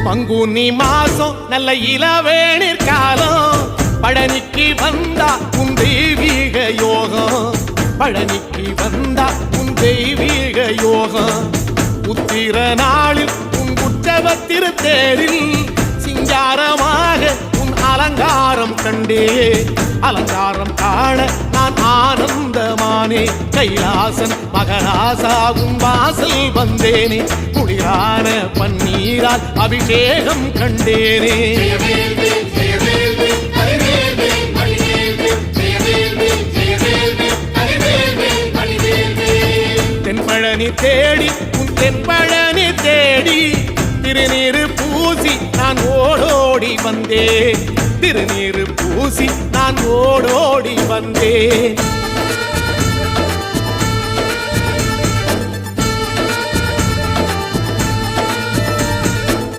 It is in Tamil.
பங்குனி மாசம் நல்ல இளவேணிற் காலம் பழனிக்கு வந்தா உன் தெய்வீக யோகம் பழனிக்கு வந்தா உன் தெய்வீக யோகம் உத்திர நாளில் உன் உற்சவ திருத்தேரில் சிங்காரமாக உன் அலங்காரம் கண்டே அலங்காரம் காண நான் ஆனந்தமானே கைலாசன் மகராசா உன் வாசல் வந்தேனே குளிரான பன்னீரால் அபிஷேகம் கண்டேனே தென்பழனி தேடி உன் தென்பழனி தேடி திருநீரு பூசி நான் ஓடோடி வந்தேன் திருநீரு பூசி நான் ஓடோடி வந்தேன்